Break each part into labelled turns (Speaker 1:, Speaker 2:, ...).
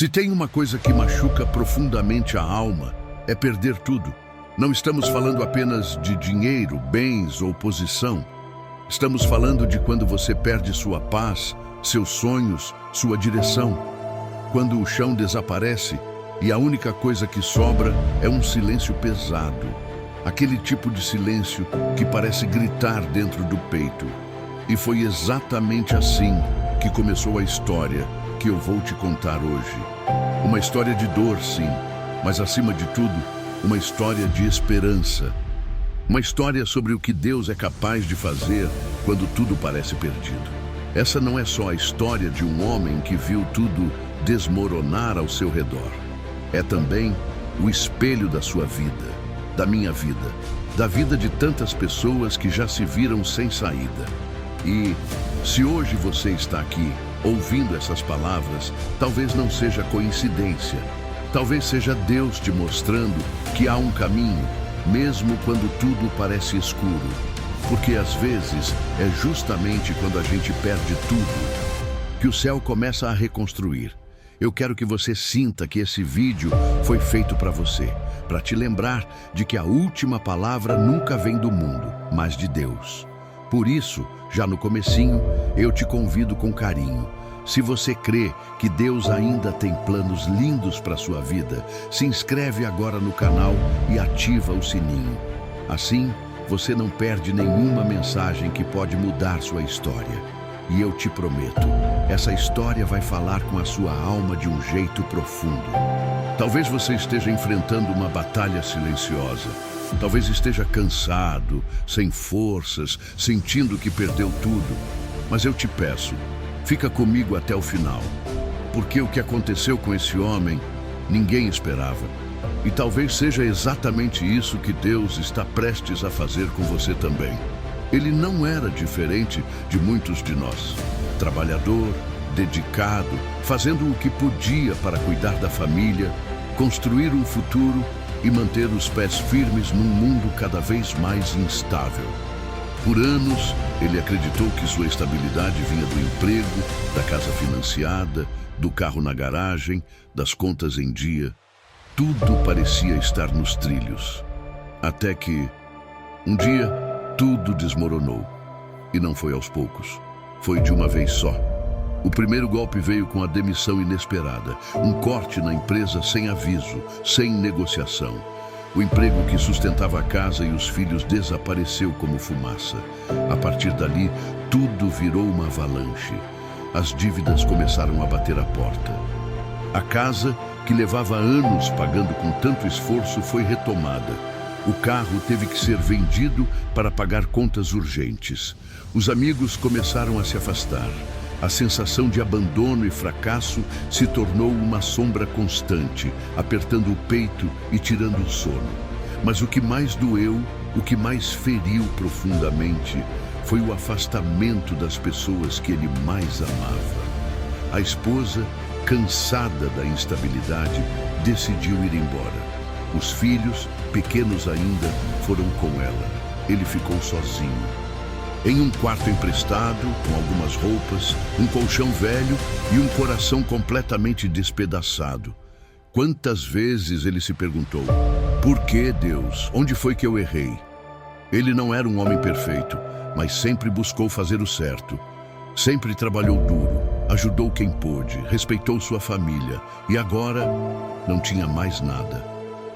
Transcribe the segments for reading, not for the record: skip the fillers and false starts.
Speaker 1: Se tem uma coisa que machuca profundamente a alma, é perder tudo. Não estamos falando apenas de dinheiro, bens ou posição. Estamos falando de quando você perde sua paz, seus sonhos, sua direção. Quando o chão desaparece e a única coisa que sobra é um silêncio pesado. Aquele tipo de silêncio que parece gritar dentro do peito. E foi exatamente assim que começou a história que eu vou te contar hoje. Uma história de dor, sim, mas acima de tudo, uma história de esperança. Uma história sobre o que Deus é capaz de fazer quando tudo parece perdido. Essa não é só a história de um homem que viu tudo desmoronar ao seu redor. É também o espelho da sua vida, da minha vida, da vida de tantas pessoas que já se viram sem saída. E se hoje você está aqui, ouvindo essas palavras, talvez não seja coincidência. Talvez seja Deus te mostrando que há um caminho, mesmo quando tudo parece escuro. Porque às vezes é justamente quando a gente perde tudo que o céu começa a reconstruir. Eu quero que você sinta que esse vídeo foi feito para você, para te lembrar de que a última palavra nunca vem do mundo, mas de Deus. Por isso, já no comecinho, eu te convido com carinho. Se você crê que Deus ainda tem planos lindos para sua vida, se inscreve agora no canal e ativa o sininho. Assim, você não perde nenhuma mensagem que pode mudar sua história. E eu te prometo, essa história vai falar com a sua alma de um jeito profundo. Talvez você esteja enfrentando uma batalha silenciosa. Talvez esteja cansado, sem forças, sentindo que perdeu tudo. Mas eu te peço, fica comigo até o final. Porque o que aconteceu com esse homem, ninguém esperava. E talvez seja exatamente isso que Deus está prestes a fazer com você também. Ele não era diferente de muitos de nós. Trabalhador, dedicado, fazendo o que podia para cuidar da família, construir um futuro e manter os pés firmes num mundo cada vez mais instável. Por anos, ele acreditou que sua estabilidade vinha do emprego, da casa financiada, do carro na garagem, das contas em dia. Tudo parecia estar nos trilhos. Até que, um dia, tudo desmoronou. E não foi aos poucos. Foi de uma vez só. O primeiro golpe veio com a demissão inesperada. Um corte na empresa sem aviso, sem negociação. O emprego que sustentava a casa e os filhos desapareceu como fumaça. A partir dali, tudo virou uma avalanche. As dívidas começaram a bater à porta. A casa, que levava anos pagando com tanto esforço, foi retomada. O carro teve que ser vendido para pagar contas urgentes. Os amigos começaram a se afastar. A sensação de abandono e fracasso se tornou uma sombra constante, apertando o peito e tirando o sono. Mas o que mais doeu, o que mais feriu profundamente, foi o afastamento das pessoas que ele mais amava. A esposa, cansada da instabilidade, decidiu ir embora. Os filhos, pequenos ainda, foram com ela. Ele ficou sozinho. Em um quarto emprestado, com algumas roupas, um colchão velho e um coração completamente despedaçado. Quantas vezes ele se perguntou: por que, Deus? Onde foi que eu errei? Ele não era um homem perfeito, mas sempre buscou fazer o certo. Sempre trabalhou duro, ajudou quem pôde, respeitou sua família e agora não tinha mais nada.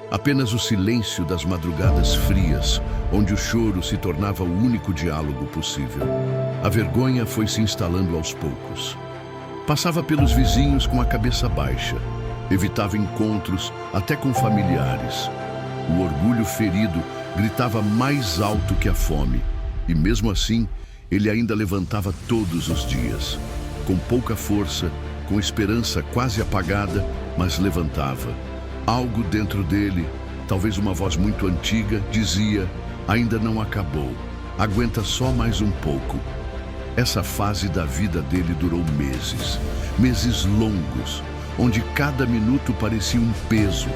Speaker 1: Apenas o silêncio das madrugadas frias, onde o choro se tornava o único diálogo possível. A vergonha foi se instalando aos poucos. Passava pelos vizinhos com a cabeça baixa. Evitava encontros, até com familiares. O orgulho ferido gritava mais alto que a fome. E mesmo assim, ele ainda levantava todos os dias. Com pouca força, com esperança quase apagada, mas levantava. Algo dentro dele, talvez uma voz muito antiga, dizia: ainda não acabou, aguenta só mais um pouco. Essa fase da vida dele durou meses, meses longos, onde cada minuto parecia um peso,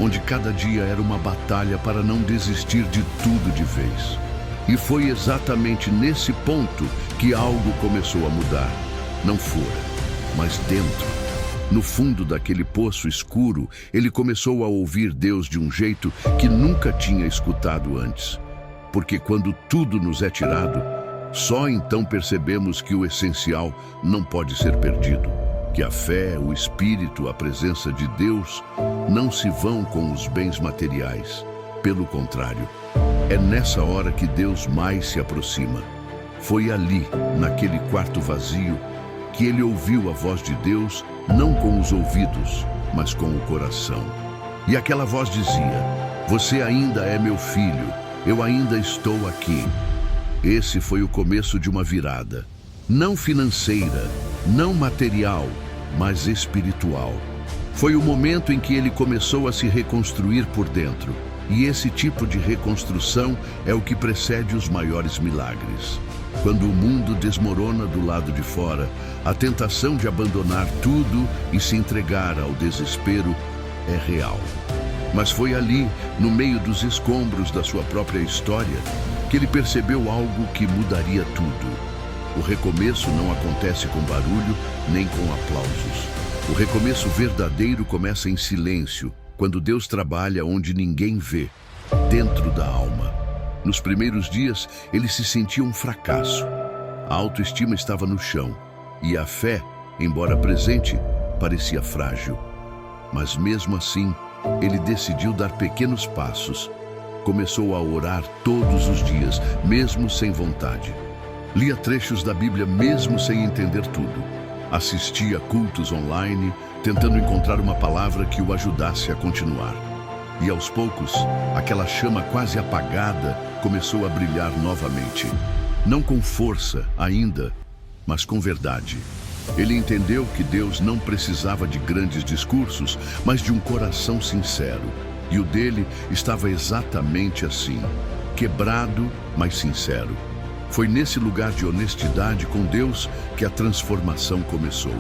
Speaker 1: onde cada dia era uma batalha para não desistir de tudo de vez. E foi exatamente nesse ponto que algo começou a mudar. Não fora, mas dentro. No fundo daquele poço escuro, ele começou a ouvir Deus de um jeito que nunca tinha escutado antes. Porque quando tudo nos é tirado, só então percebemos que o essencial não pode ser perdido. Que a fé, o Espírito, a presença de Deus não se vão com os bens materiais. Pelo contrário, é nessa hora que Deus mais se aproxima. Foi ali, naquele quarto vazio, que ele ouviu a voz de Deus, não com os ouvidos, mas com o coração. E aquela voz dizia: "Você ainda é meu filho, eu ainda estou aqui." Esse foi o começo de uma virada, não financeira, não material, mas espiritual. Foi o momento em que ele começou a se reconstruir por dentro. E esse tipo de reconstrução é o que precede os maiores milagres. Quando o mundo desmorona do lado de fora, a tentação de abandonar tudo e se entregar ao desespero é real. Mas foi ali, no meio dos escombros da sua própria história, que ele percebeu algo que mudaria tudo. O recomeço não acontece com barulho nem com aplausos. O recomeço verdadeiro começa em silêncio, quando Deus trabalha onde ninguém vê, dentro da alma. Nos primeiros dias, ele se sentia um fracasso. A autoestima estava no chão e a fé, embora presente, parecia frágil. Mas mesmo assim, ele decidiu dar pequenos passos. Começou a orar todos os dias, mesmo sem vontade. Lia trechos da Bíblia mesmo sem entender tudo. Assistia a cultos online, tentando encontrar uma palavra que o ajudasse a continuar. E aos poucos, aquela chama quase apagada começou a brilhar novamente. Não com força ainda, mas com verdade. Ele entendeu que Deus não precisava de grandes discursos, mas de um coração sincero. E o dele estava exatamente assim, quebrado, mas sincero. Foi nesse lugar de honestidade com Deus que a transformação começou.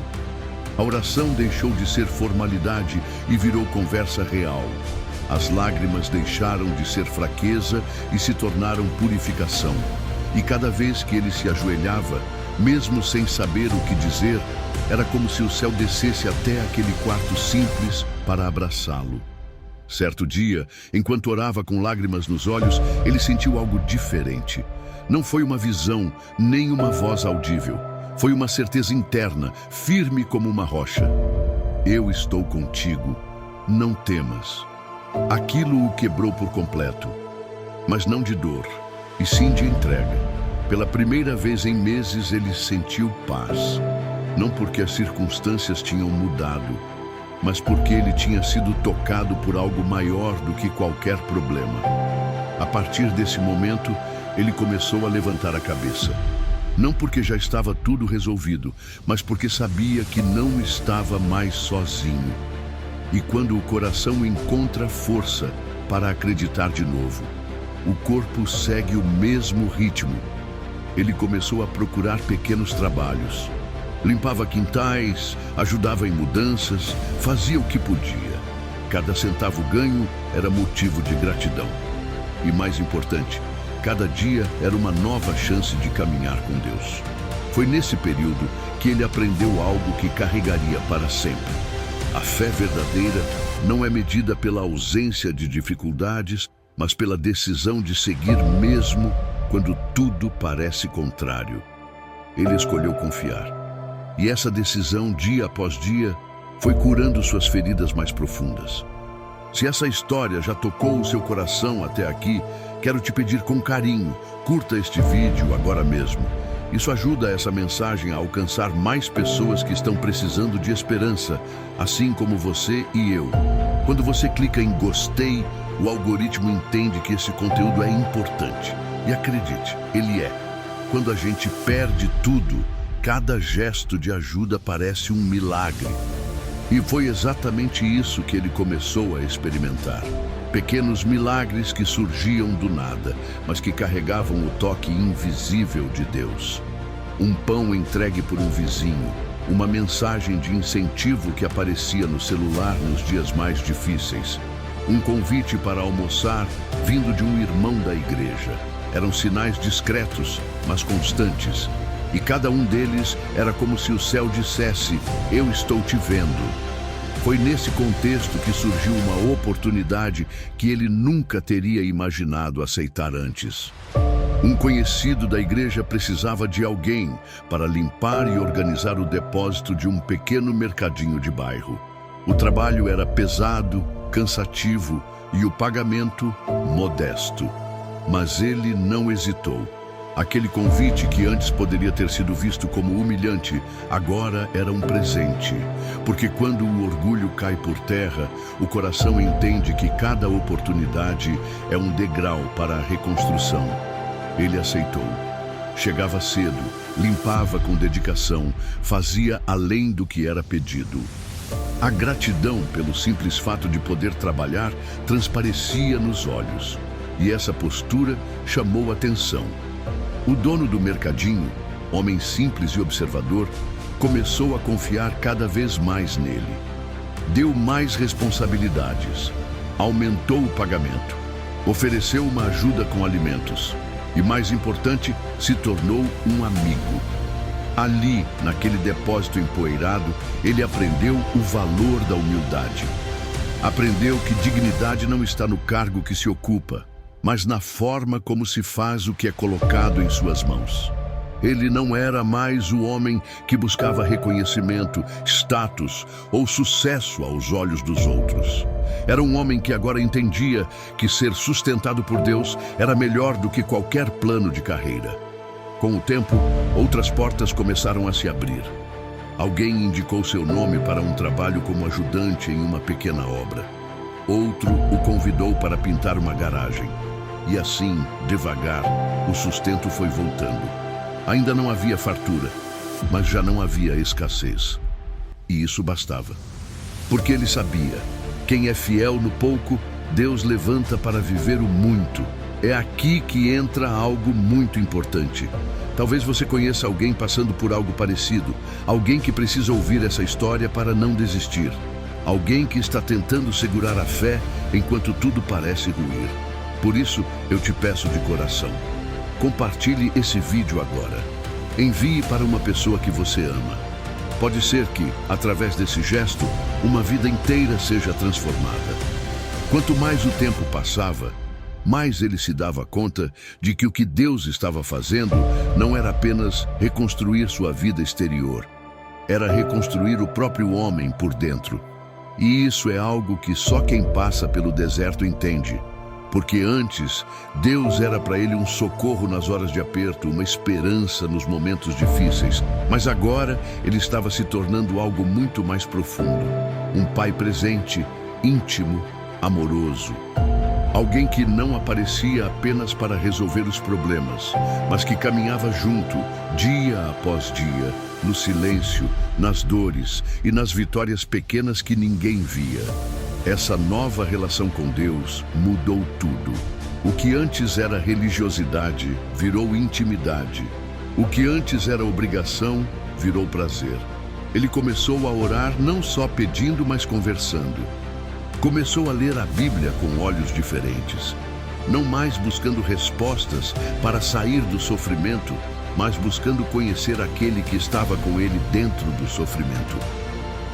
Speaker 1: A oração deixou de ser formalidade e virou conversa real. As lágrimas deixaram de ser fraqueza e se tornaram purificação. E cada vez que ele se ajoelhava, mesmo sem saber o que dizer, era como se o céu descesse até aquele quarto simples para abraçá-lo. Certo dia, enquanto orava com lágrimas nos olhos, ele sentiu algo diferente. Não foi uma visão, nem uma voz audível. Foi uma certeza interna, firme como uma rocha. Eu estou contigo, não temas. Aquilo o quebrou por completo, mas não de dor, e sim de entrega. Pela primeira vez em meses ele sentiu paz. Não porque as circunstâncias tinham mudado, mas porque ele tinha sido tocado por algo maior do que qualquer problema. A partir desse momento, ele começou a levantar a cabeça. Não porque já estava tudo resolvido, mas porque sabia que não estava mais sozinho. E quando o coração encontra força para acreditar de novo, o corpo segue o mesmo ritmo. Ele começou a procurar pequenos trabalhos. Limpava quintais, ajudava em mudanças, fazia o que podia. Cada centavo ganho era motivo de gratidão. E mais importante, cada dia era uma nova chance de caminhar com Deus. Foi nesse período que ele aprendeu algo que carregaria para sempre. A fé verdadeira não é medida pela ausência de dificuldades, mas pela decisão de seguir mesmo quando tudo parece contrário. Ele escolheu confiar. E essa decisão, dia após dia, foi curando suas feridas mais profundas. Se essa história já tocou o seu coração até aqui, quero te pedir com carinho, curta este vídeo agora mesmo. Isso ajuda essa mensagem a alcançar mais pessoas que estão precisando de esperança, assim como você e eu. Quando você clica em gostei, o algoritmo entende que esse conteúdo é importante. E acredite, ele é. Quando a gente perde tudo, cada gesto de ajuda parece um milagre. E foi exatamente isso que ele começou a experimentar. Pequenos milagres que surgiam do nada, mas que carregavam o toque invisível de Deus. Um pão entregue por um vizinho, uma mensagem de incentivo que aparecia no celular nos dias mais difíceis. Um convite para almoçar vindo de um irmão da igreja. Eram sinais discretos, mas constantes. e cada um deles era como se o céu dissesse: eu estou te vendo. Foi nesse contexto que surgiu uma oportunidade que ele nunca teria imaginado aceitar antes. Um conhecido da igreja precisava de alguém para limpar e organizar o depósito de um pequeno mercadinho de bairro. O trabalho era pesado, cansativo e o pagamento modesto. Mas ele não hesitou. Aquele convite que antes poderia ter sido visto como humilhante, agora era um presente. Porque quando o orgulho cai por terra, o coração entende que cada oportunidade é um degrau para a reconstrução. Ele aceitou. Chegava cedo, limpava com dedicação, fazia além do que era pedido. A gratidão pelo simples fato de poder trabalhar transparecia nos olhos. E essa postura chamou atenção. O dono do mercadinho, homem simples e observador, começou a confiar cada vez mais nele. Deu mais responsabilidades, aumentou o pagamento, ofereceu uma ajuda com alimentos e, mais importante, se tornou um amigo. Ali, naquele depósito empoeirado, ele aprendeu o valor da humildade. Aprendeu que dignidade não está no cargo que se ocupa, mas na forma como se faz o que é colocado em suas mãos. Ele não era mais o homem que buscava reconhecimento, status ou sucesso aos olhos dos outros. Era um homem que agora entendia que ser sustentado por Deus era melhor do que qualquer plano de carreira. Com o tempo, outras portas começaram a se abrir. Alguém indicou seu nome para um trabalho como ajudante em uma pequena obra. Outro o convidou para pintar uma garagem. E assim, devagar, o sustento foi voltando. Ainda não havia fartura, mas já não havia escassez. E isso bastava. Porque ele sabia, quem é fiel no pouco, Deus levanta para viver o muito. É aqui que entra algo muito importante. Talvez você conheça alguém passando por algo parecido, alguém que precisa ouvir essa história para não desistir. Alguém que está tentando segurar a fé enquanto tudo parece ruir. Por isso, eu te peço de coração, compartilhe esse vídeo agora. Envie para uma pessoa que você ama. Pode ser que, através desse gesto, uma vida inteira seja transformada. Quanto mais o tempo passava, mais ele se dava conta de que o que Deus estava fazendo não era apenas reconstruir sua vida exterior, era reconstruir o próprio homem por dentro. E isso é algo que só quem passa pelo deserto entende. Porque antes, Deus era para ele um socorro nas horas de aperto, uma esperança nos momentos difíceis. Mas agora, ele estava se tornando algo muito mais profundo. Um pai presente, íntimo, amoroso. Alguém que não aparecia apenas para resolver os problemas, mas que caminhava junto, dia após dia, no silêncio, nas dores e nas vitórias pequenas que ninguém via. Essa nova relação com Deus mudou tudo. O que antes era religiosidade virou intimidade. O que antes era obrigação virou prazer. Ele começou a orar não só pedindo, mas conversando. Começou a ler a Bíblia com olhos diferentes. Não mais buscando respostas para sair do sofrimento, mas buscando conhecer aquele que estava com ele dentro do sofrimento.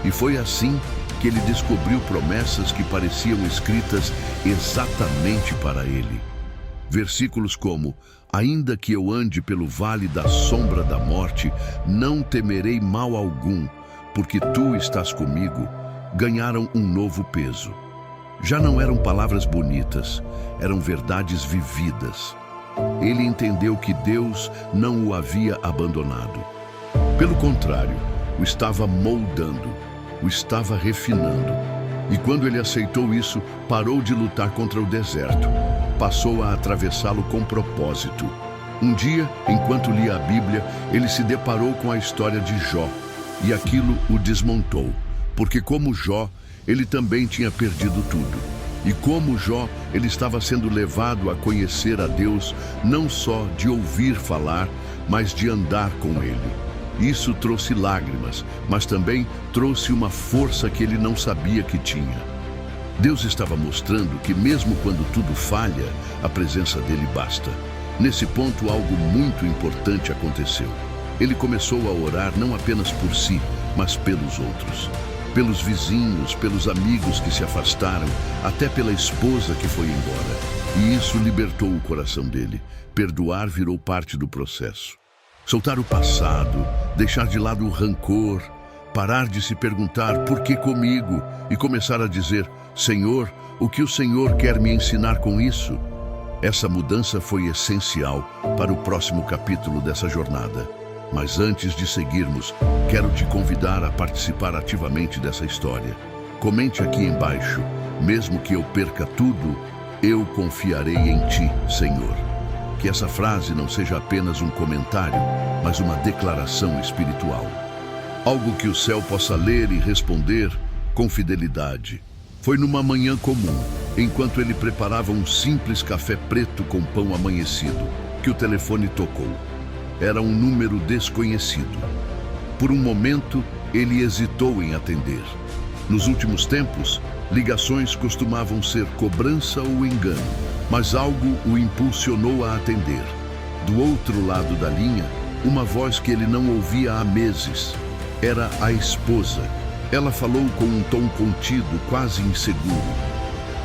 Speaker 1: E foi assim que ele descobriu promessas que pareciam escritas exatamente para ele. Versículos como: ainda que eu ande pelo vale da sombra da morte, não temerei mal algum, porque tu estás comigo, ganharam um novo peso. Já não eram palavras bonitas, eram verdades vividas. Ele entendeu que Deus não o havia abandonado. Pelo contrário, o estava moldando, o estava refinando. E quando ele aceitou isso, parou de lutar contra o deserto. Passou a atravessá-lo com propósito. Um dia, enquanto lia a Bíblia, ele se deparou com a história de Jó. E aquilo o desmontou. Porque como Jó, ele também tinha perdido tudo. E como Jó, ele estava sendo levado a conhecer a Deus, não só de ouvir falar, mas de andar com Ele. Isso trouxe lágrimas, mas também trouxe uma força que ele não sabia que tinha. Deus estava mostrando que mesmo quando tudo falha, a presença dele basta. Nesse ponto, algo muito importante aconteceu. Ele começou a orar não apenas por si, mas pelos outros. Pelos vizinhos, pelos amigos que se afastaram, até pela esposa que foi embora. E isso libertou o coração dele. Perdoar virou parte do processo. Soltar o passado, deixar de lado o rancor, parar de se perguntar por que comigo e começar a dizer: Senhor, o que o Senhor quer me ensinar com isso? Essa mudança foi essencial para o próximo capítulo dessa jornada. Mas antes de seguirmos, quero te convidar a participar ativamente dessa história. Comente aqui embaixo: mesmo que eu perca tudo, eu confiarei em ti, Senhor. Que essa frase não seja apenas um comentário, mas uma declaração espiritual. Algo que o céu possa ler e responder com fidelidade. Foi numa manhã comum, enquanto ele preparava um simples café preto com pão amanhecido, que o telefone tocou. Era um número desconhecido. Por um momento, ele hesitou em atender. Nos últimos tempos, ligações costumavam ser cobrança ou engano, mas algo o impulsionou a atender. Do outro lado da linha, uma voz que ele não ouvia há meses. Era a esposa. Ela falou com um tom contido, quase inseguro.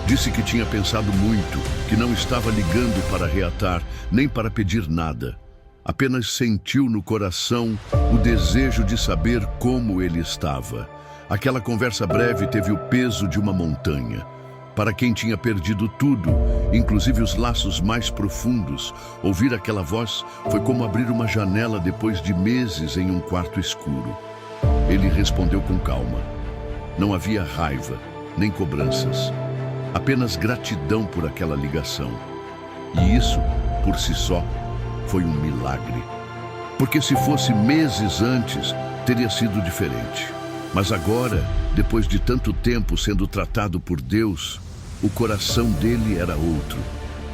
Speaker 1: Disse que tinha pensado muito, que não estava ligando para reatar, nem para pedir nada. Apenas sentiu no coração o desejo de saber como ele estava. Aquela conversa breve teve o peso de uma montanha. Para quem tinha perdido tudo, inclusive os laços mais profundos, ouvir aquela voz foi como abrir uma janela depois de meses em um quarto escuro. Ele respondeu com calma. Não havia raiva, nem cobranças. Apenas gratidão por aquela ligação. E isso, por si só, foi um milagre. Porque se fosse meses antes, teria sido diferente. Mas agora, depois de tanto tempo sendo tratado por Deus, o coração dele era outro.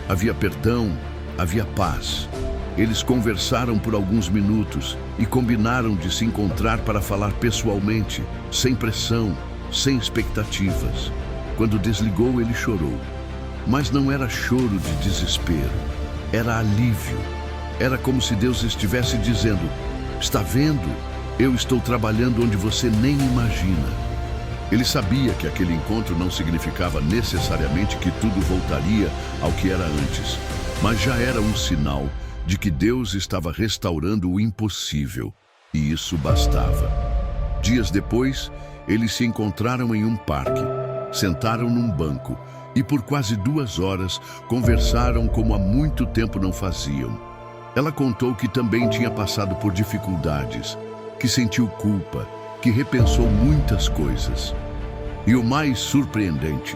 Speaker 1: Havia perdão, havia paz. Eles conversaram por alguns minutos e combinaram de se encontrar para falar pessoalmente, sem pressão, sem expectativas. Quando desligou, ele chorou. Mas não era choro de desespero, era alívio. Era como se Deus estivesse dizendo: está vendo? Eu estou trabalhando onde você nem imagina. Ele sabia que aquele encontro não significava necessariamente que tudo voltaria ao que era antes, mas já era um sinal de que Deus estava restaurando o impossível, e isso bastava. Dias depois, eles se encontraram em um parque, sentaram num banco e por quase 2 horas conversaram como há muito tempo não faziam. Ela contou que também tinha passado por dificuldades, que sentiu culpa, que repensou muitas coisas. E o mais surpreendente,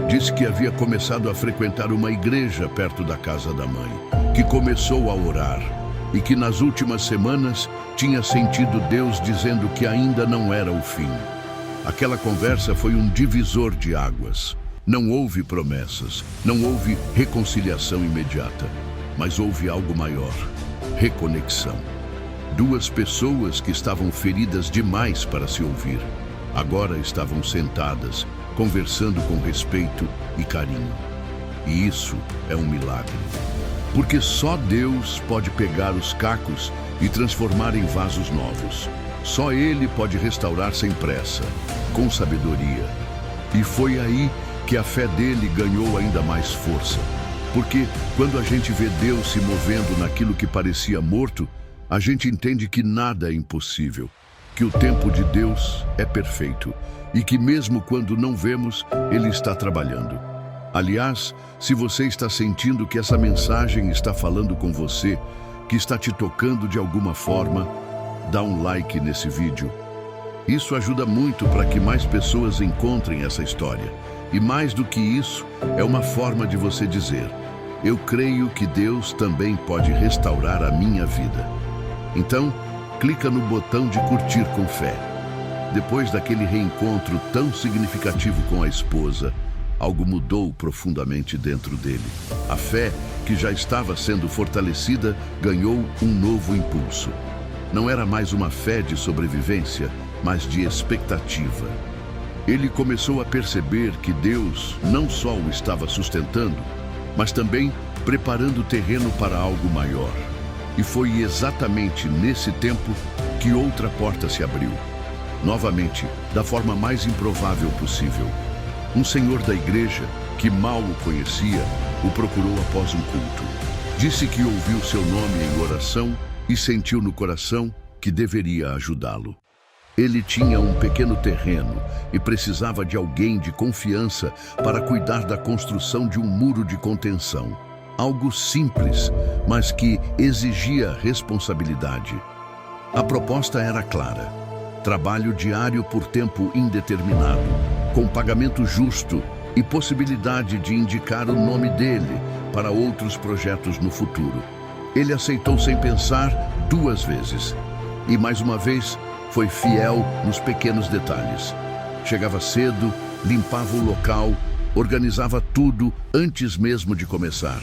Speaker 1: disse que havia começado a frequentar uma igreja perto da casa da mãe, que começou a orar e que nas últimas semanas tinha sentido Deus dizendo que ainda não era o fim. Aquela conversa foi um divisor de águas. Não houve promessas, não houve reconciliação imediata, mas houve algo maior: reconexão. 2 pessoas que estavam feridas demais para se ouvir, agora estavam sentadas, conversando com respeito e carinho. E isso é um milagre. Porque só Deus pode pegar os cacos e transformar em vasos novos. Só Ele pode restaurar sem pressa, com sabedoria. E foi aí que a fé dele ganhou ainda mais força. Porque quando a gente vê Deus se movendo naquilo que parecia morto, a gente entende que nada é impossível, que o tempo de Deus é perfeito e que mesmo quando não vemos, Ele está trabalhando. Aliás, se você está sentindo que essa mensagem está falando com você, que está te tocando de alguma forma, dá um like nesse vídeo. Isso ajuda muito para que mais pessoas encontrem essa história. E mais do que isso, é uma forma de você dizer: eu creio que Deus também pode restaurar a minha vida. Então, clica no botão de curtir com fé. Depois daquele reencontro tão significativo com a esposa, algo mudou profundamente dentro dele. A fé, que já estava sendo fortalecida, ganhou um novo impulso. Não era mais uma fé de sobrevivência, mas de expectativa. Ele começou a perceber que Deus não só o estava sustentando, mas também preparando o terreno para algo maior. E foi exatamente nesse tempo que outra porta se abriu. Novamente, da forma mais improvável possível. Um senhor da igreja, que mal o conhecia, o procurou após um culto. Disse que ouviu seu nome em oração e sentiu no coração que deveria ajudá-lo. Ele tinha um pequeno terreno e precisava de alguém de confiança para cuidar da construção de um muro de contenção. Algo simples, mas que exigia responsabilidade. A proposta era clara: trabalho diário por tempo indeterminado, com pagamento justo e possibilidade de indicar o nome dele para outros projetos no futuro. Ele aceitou sem pensar 2 vezes. E mais uma vez, foi fiel nos pequenos detalhes. Chegava cedo, limpava o local, organizava tudo antes mesmo de começar.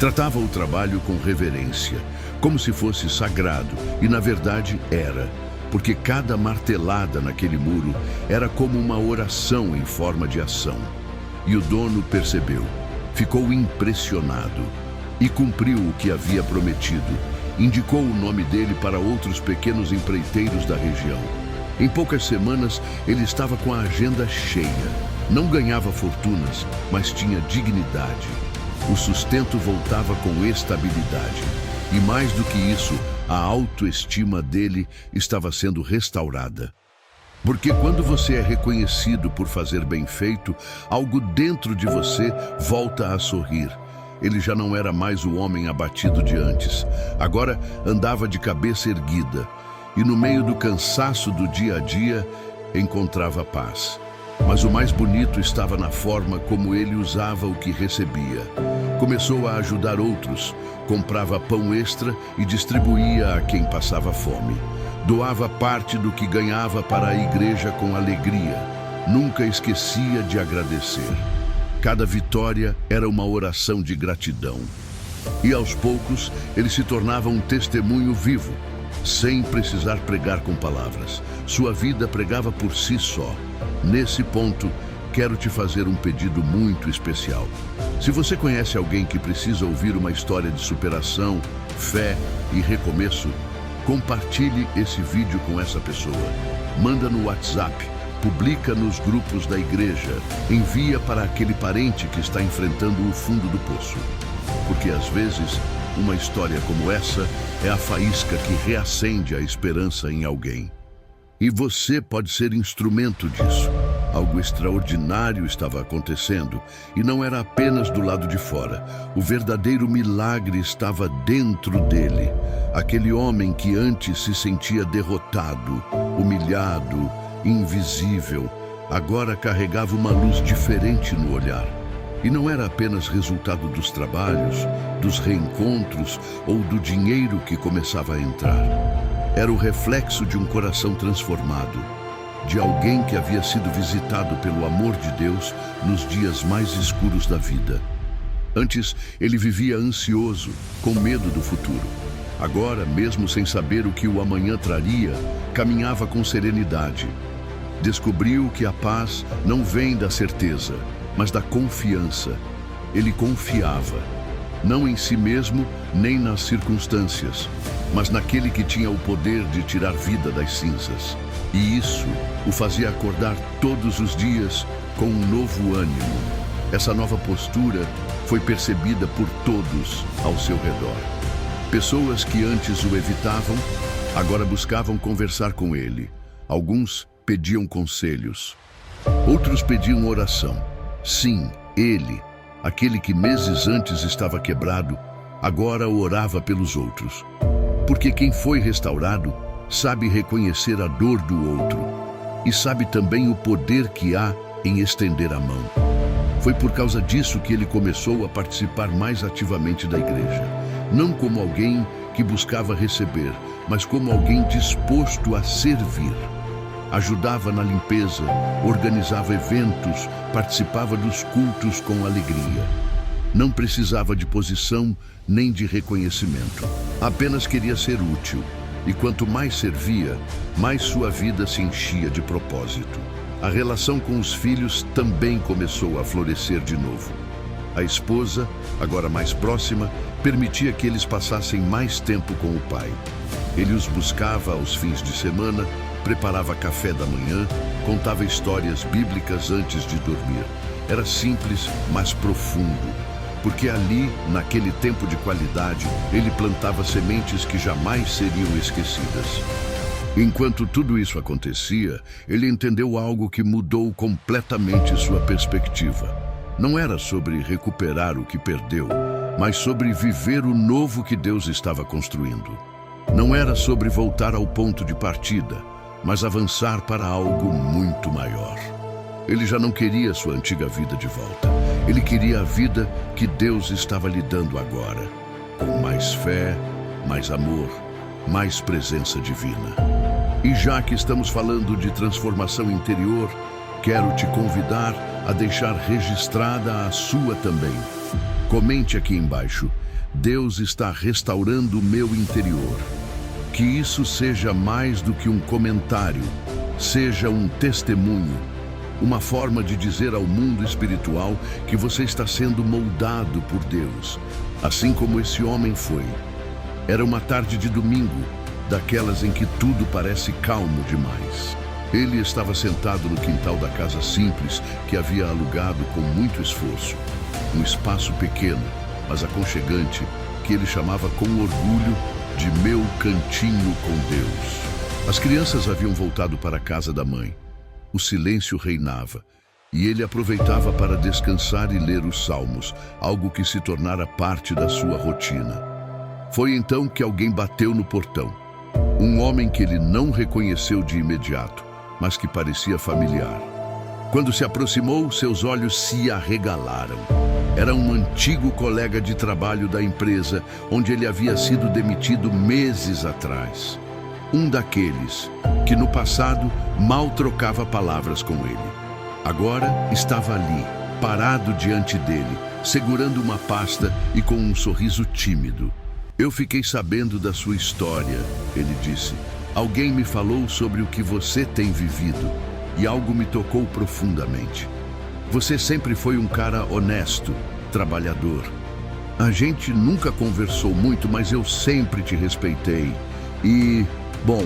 Speaker 1: Tratava o trabalho com reverência, como se fosse sagrado, e na verdade era, porque cada martelada naquele muro era como uma oração em forma de ação. E o dono percebeu, ficou impressionado e cumpriu o que havia prometido. Indicou o nome dele para outros pequenos empreiteiros da região. Em poucas semanas, ele estava com a agenda cheia. Não ganhava fortunas, mas tinha dignidade. O sustento voltava com estabilidade. E mais do que isso, a autoestima dele estava sendo restaurada. Porque quando você é reconhecido por fazer bem feito, algo dentro de você volta a sorrir. Ele já não era mais o homem abatido de antes. Agora andava de cabeça erguida e no meio do cansaço do dia a dia encontrava paz. Mas o mais bonito estava na forma como ele usava o que recebia. Começou a ajudar outros, comprava pão extra e distribuía a quem passava fome. Doava parte do que ganhava para a igreja com alegria. Nunca esquecia de agradecer. Cada vitória era uma oração de gratidão. E aos poucos, ele se tornava um testemunho vivo, sem precisar pregar com palavras. Sua vida pregava por si só. Nesse ponto, quero te fazer um pedido muito especial. Se você conhece alguém que precisa ouvir uma história de superação, fé e recomeço, compartilhe esse vídeo com essa pessoa. Manda no WhatsApp. Publica nos grupos da igreja, envia para aquele parente que está enfrentando o fundo do poço. Porque às vezes, uma história como essa é a faísca que reacende a esperança em alguém. E você pode ser instrumento disso. Algo extraordinário estava acontecendo e não era apenas do lado de fora. O verdadeiro milagre estava dentro dele. Aquele homem que antes se sentia derrotado, humilhado, invisível, agora carregava uma luz diferente no olhar. E não era apenas resultado dos trabalhos, dos reencontros ou do dinheiro que começava a entrar. Era o reflexo de um coração transformado, de alguém que havia sido visitado pelo amor de Deus nos dias mais escuros da vida. Antes, ele vivia ansioso, com medo do futuro. Agora, mesmo sem saber o que o amanhã traria, caminhava com serenidade. Descobriu que a paz não vem da certeza, mas da confiança. Ele confiava, não em si mesmo, nem nas circunstâncias, mas naquele que tinha o poder de tirar vida das cinzas. E isso o fazia acordar todos os dias com um novo ânimo. Essa nova postura foi percebida por todos ao seu redor. Pessoas que antes o evitavam, agora buscavam conversar com ele. Alguns pediam conselhos. Outros pediam oração. Sim, ele, aquele que meses antes estava quebrado, agora orava pelos outros. Porque quem foi restaurado sabe reconhecer a dor do outro e sabe também o poder que há em estender a mão. Foi por causa disso que ele começou a participar mais ativamente da igreja. Não como alguém que buscava receber, mas como alguém disposto a servir. Ajudava na limpeza, organizava eventos, participava dos cultos com alegria. Não precisava de posição nem de reconhecimento. Apenas queria ser útil. E quanto mais servia, mais sua vida se enchia de propósito. A relação com os filhos também começou a florescer de novo. A A esposa, agora mais próxima, permitia que eles passassem mais tempo com o pai. Ele os buscava aos fins de semana, preparava café da manhã, contava histórias bíblicas antes de dormir. Era simples, mas profundo, porque ali, naquele tempo de qualidade, ele plantava sementes que jamais seriam esquecidas. Enquanto tudo isso acontecia, ele entendeu algo que mudou completamente sua perspectiva. Não era sobre recuperar o que perdeu, mas sobre viver o novo que Deus estava construindo. Não era sobre voltar ao ponto de partida, mas avançar para algo muito maior. Ele já não queria sua antiga vida de volta. Ele queria a vida que Deus estava lhe dando agora, com mais fé, mais amor, mais presença divina. E já que estamos falando de transformação interior, quero te convidar a deixar registrada a sua também. Comente aqui embaixo: Deus está restaurando o meu interior. Que isso seja mais do que um comentário, seja um testemunho, uma forma de dizer ao mundo espiritual que você está sendo moldado por Deus, assim como esse homem foi. Era uma tarde de domingo, daquelas em que tudo parece calmo demais. Ele estava sentado no quintal da casa simples que havia alugado com muito esforço. Um espaço pequeno, mas aconchegante, que ele chamava com orgulho de meu cantinho com Deus. As crianças haviam voltado para a casa da mãe. O silêncio reinava, e ele aproveitava para descansar e ler os salmos, algo que se tornara parte da sua rotina. Foi então que alguém bateu no portão. Um homem que ele não reconheceu de imediato, mas que parecia familiar. Quando se aproximou, seus olhos se arregalaram. Era um antigo colega de trabalho da empresa, onde ele havia sido demitido meses atrás. Um daqueles que no passado mal trocava palavras com ele. Agora estava ali, parado diante dele, segurando uma pasta e com um sorriso tímido. Eu fiquei sabendo da sua história, ele disse. Alguém me falou sobre o que você tem vivido e algo me tocou profundamente. Você sempre foi um cara honesto, trabalhador. A gente nunca conversou muito, mas eu sempre te respeitei. E, bom,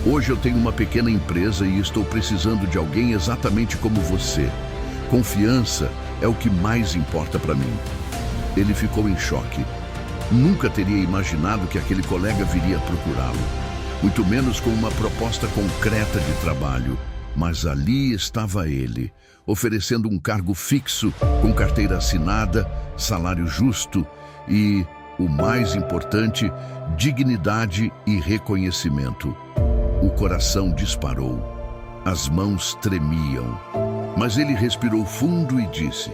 Speaker 1: hoje eu tenho uma pequena empresa e estou precisando de alguém exatamente como você. Confiança é o que mais importa para mim. Ele ficou em choque. Nunca teria imaginado que aquele colega viria procurá-lo, muito menos com uma proposta concreta de trabalho. Mas ali estava ele, oferecendo um cargo fixo, com carteira assinada, salário justo e, o mais importante, dignidade e reconhecimento. O coração disparou, as mãos tremiam, mas ele respirou fundo e disse: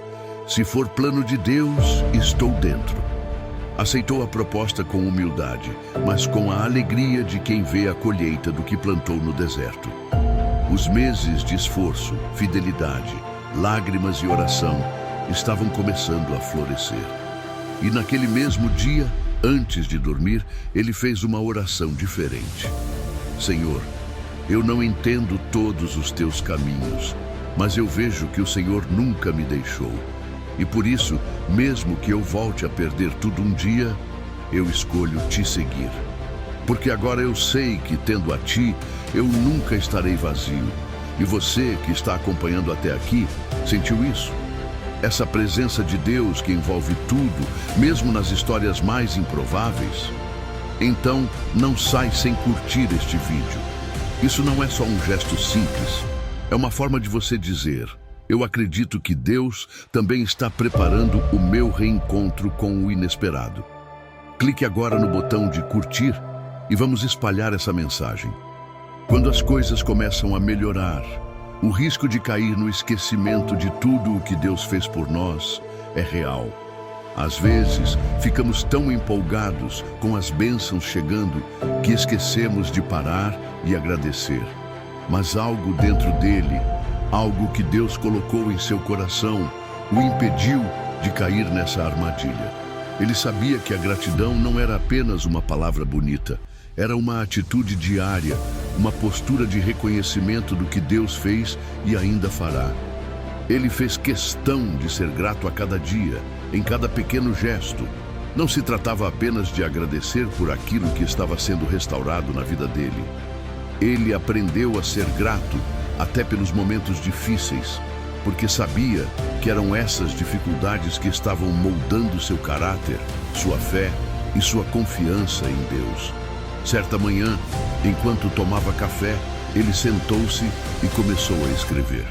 Speaker 1: se for plano de Deus, estou dentro. Aceitou a proposta com humildade, mas com a alegria de quem vê a colheita do que plantou no deserto. Os meses de esforço, fidelidade, lágrimas e oração estavam começando a florescer. E naquele mesmo dia, antes de dormir, ele fez uma oração diferente. Senhor, eu não entendo todos os teus caminhos, mas eu vejo que o Senhor nunca me deixou. E por isso, mesmo que eu volte a perder tudo um dia, eu escolho te seguir. Porque agora eu sei que, tendo a ti, eu nunca estarei vazio. E você, que está acompanhando até aqui, sentiu isso? Essa presença de Deus que envolve tudo, mesmo nas histórias mais improváveis? Então, não sai sem curtir este vídeo. Isso não é só um gesto simples. É uma forma de você dizer: eu acredito que Deus também está preparando o meu reencontro com o inesperado. Clique agora no botão de curtir e vamos espalhar essa mensagem. Quando as coisas começam a melhorar, o risco de cair no esquecimento de tudo o que Deus fez por nós é real. Às vezes, ficamos tão empolgados com as bênçãos chegando que esquecemos de parar e agradecer. Mas algo dentro dele, algo que Deus colocou em seu coração, o impediu de cair nessa armadilha. Ele sabia que a gratidão não era apenas uma palavra bonita, era uma atitude diária, uma postura de reconhecimento do que Deus fez e ainda fará. Ele fez questão de ser grato a cada dia, em cada pequeno gesto. Não se tratava apenas de agradecer por aquilo que estava sendo restaurado na vida dele. Ele aprendeu a ser grato até pelos momentos difíceis, porque sabia que eram essas dificuldades que estavam moldando seu caráter, sua fé e sua confiança em Deus. Certa manhã, enquanto tomava café, ele sentou-se e começou a escrever.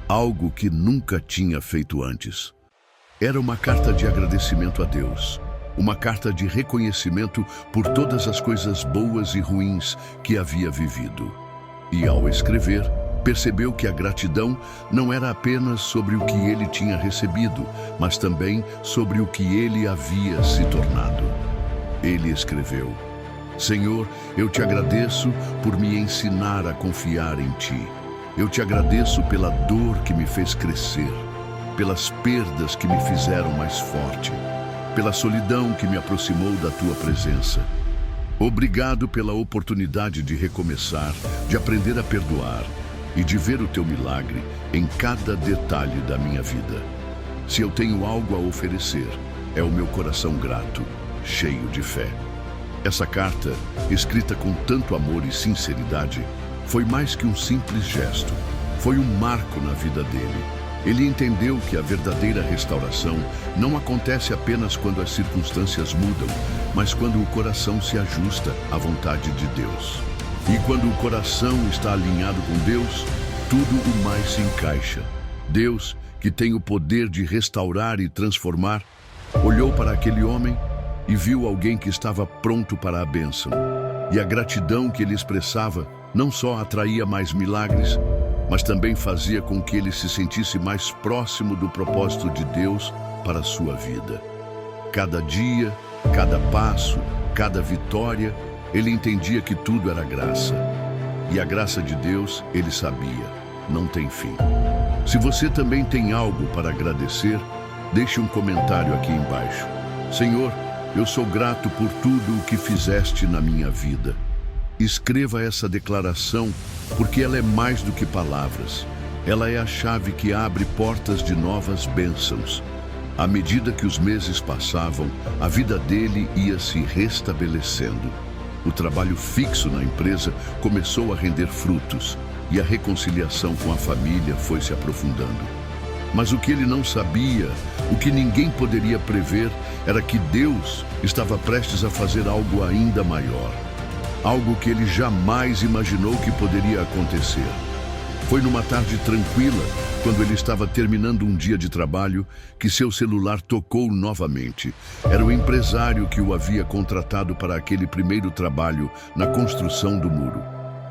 Speaker 1: Algo que nunca tinha feito antes. Era uma carta de agradecimento a Deus. Uma carta de reconhecimento por todas as coisas boas e ruins que havia vivido. E ao escrever, percebeu que a gratidão não era apenas sobre o que ele tinha recebido, mas também sobre o que ele havia se tornado. Ele escreveu: Senhor, eu te agradeço por me ensinar a confiar em Ti. Eu te agradeço pela dor que me fez crescer, pelas perdas que me fizeram mais forte, pela solidão que me aproximou da Tua presença. Obrigado pela oportunidade de recomeçar, de aprender a perdoar e de ver o Teu milagre em cada detalhe da minha vida. Se eu tenho algo a oferecer, é o meu coração grato, cheio de fé. Essa carta, escrita com tanto amor e sinceridade, foi mais que um simples gesto. Foi um marco na vida dele. Ele entendeu que a verdadeira restauração não acontece apenas quando as circunstâncias mudam, mas quando o coração se ajusta à vontade de Deus. E quando o coração está alinhado com Deus, tudo o mais se encaixa. Deus, que tem o poder de restaurar e transformar, olhou para aquele homem e viu alguém que estava pronto para a bênção. E a gratidão que ele expressava não só atraía mais milagres, mas também fazia com que ele se sentisse mais próximo do propósito de Deus para a sua vida. Cada dia, cada passo, cada vitória, ele entendia que tudo era graça. E a graça de Deus, ele sabia, não tem fim. Se você também tem algo para agradecer, deixe um comentário aqui embaixo. Senhor, eu sou grato por tudo o que fizeste na minha vida. Escreva essa declaração, porque ela é mais do que palavras. Ela é a chave que abre portas de novas bênçãos. À medida que os meses passavam, a vida dele ia se restabelecendo. O trabalho fixo na empresa começou a render frutos e a reconciliação com a família foi se aprofundando. Mas o que ele não sabia, o que ninguém poderia prever, era que Deus estava prestes a fazer algo ainda maior. Algo que ele jamais imaginou que poderia acontecer. Foi numa tarde tranquila, quando ele estava terminando um dia de trabalho, que seu celular tocou novamente. Era o empresário que o havia contratado para aquele primeiro trabalho na construção do muro.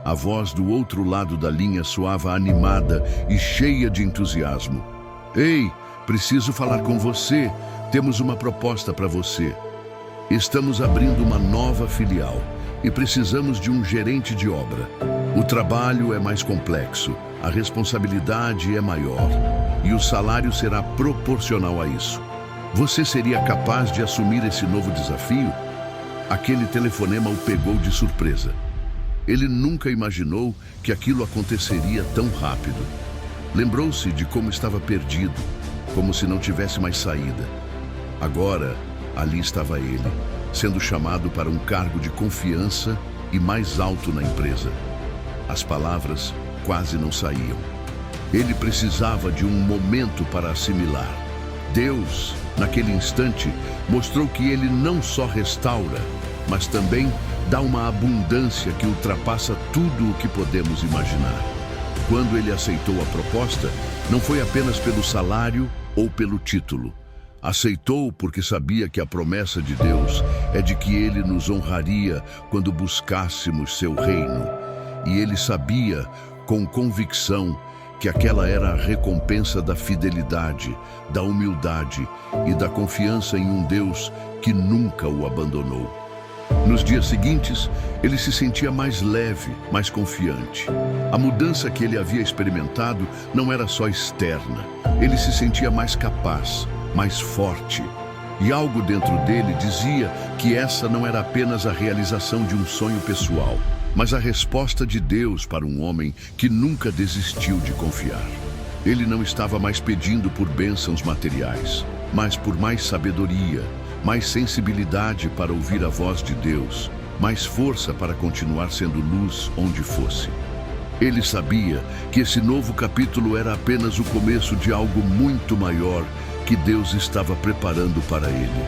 Speaker 1: A voz do outro lado da linha soava animada e cheia de entusiasmo. Ei, preciso falar com você. Temos uma proposta para você. Estamos abrindo uma nova filial e precisamos de um gerente de obra. O trabalho é mais complexo, a responsabilidade é maior e o salário será proporcional a isso. Você seria capaz de assumir esse novo desafio? Aquele telefonema o pegou de surpresa. Ele nunca imaginou que aquilo aconteceria tão rápido. Lembrou-se de como estava perdido, como se não tivesse mais saída. Agora, ali estava ele, sendo chamado para um cargo de confiança e mais alto na empresa. As palavras quase não saíam. Ele precisava de um momento para assimilar. Deus, naquele instante, mostrou que ele não só restaura, mas também dá uma abundância que ultrapassa tudo o que podemos imaginar. Quando ele aceitou a proposta, não foi apenas pelo salário ou pelo título. Aceitou porque sabia que a promessa de Deus é de que Ele nos honraria quando buscássemos seu reino. E ele sabia, com convicção, que aquela era a recompensa da fidelidade, da humildade e da confiança em um Deus que nunca o abandonou. Nos dias seguintes, ele se sentia mais leve, mais confiante. A mudança que ele havia experimentado não era só externa. Ele se sentia mais capaz, mais forte. E algo dentro dele dizia que essa não era apenas a realização de um sonho pessoal, mas a resposta de Deus para um homem que nunca desistiu de confiar. Ele não estava mais pedindo por bênçãos materiais, mas por mais sabedoria, mais sensibilidade para ouvir a voz de Deus, mais força para continuar sendo luz onde fosse. Ele sabia que esse novo capítulo era apenas o começo de algo muito maior que Deus estava preparando para ele.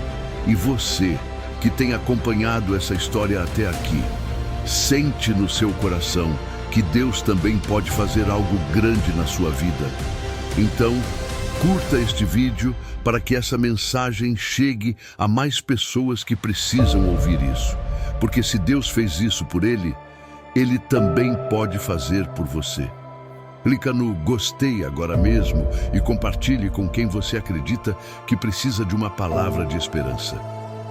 Speaker 1: E você, que tem acompanhado essa história até aqui, sente no seu coração que Deus também pode fazer algo grande na sua vida. Então, curta este vídeo para que essa mensagem chegue a mais pessoas que precisam ouvir isso. Porque se Deus fez isso por ele, Ele também pode fazer por você. Clica no gostei agora mesmo e compartilhe com quem você acredita que precisa de uma palavra de esperança.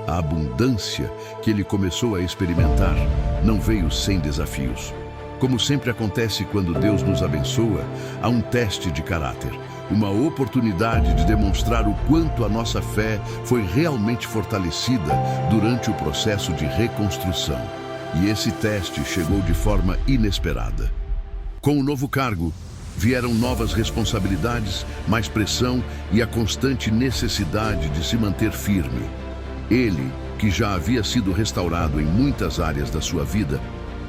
Speaker 1: A abundância que ele começou a experimentar não veio sem desafios. Como sempre acontece quando Deus nos abençoa, há um teste de caráter, uma oportunidade de demonstrar o quanto a nossa fé foi realmente fortalecida durante o processo de reconstrução. E esse teste chegou de forma inesperada. Com o novo cargo, vieram novas responsabilidades, mais pressão e a constante necessidade de se manter firme. Ele, que já havia sido restaurado em muitas áreas da sua vida,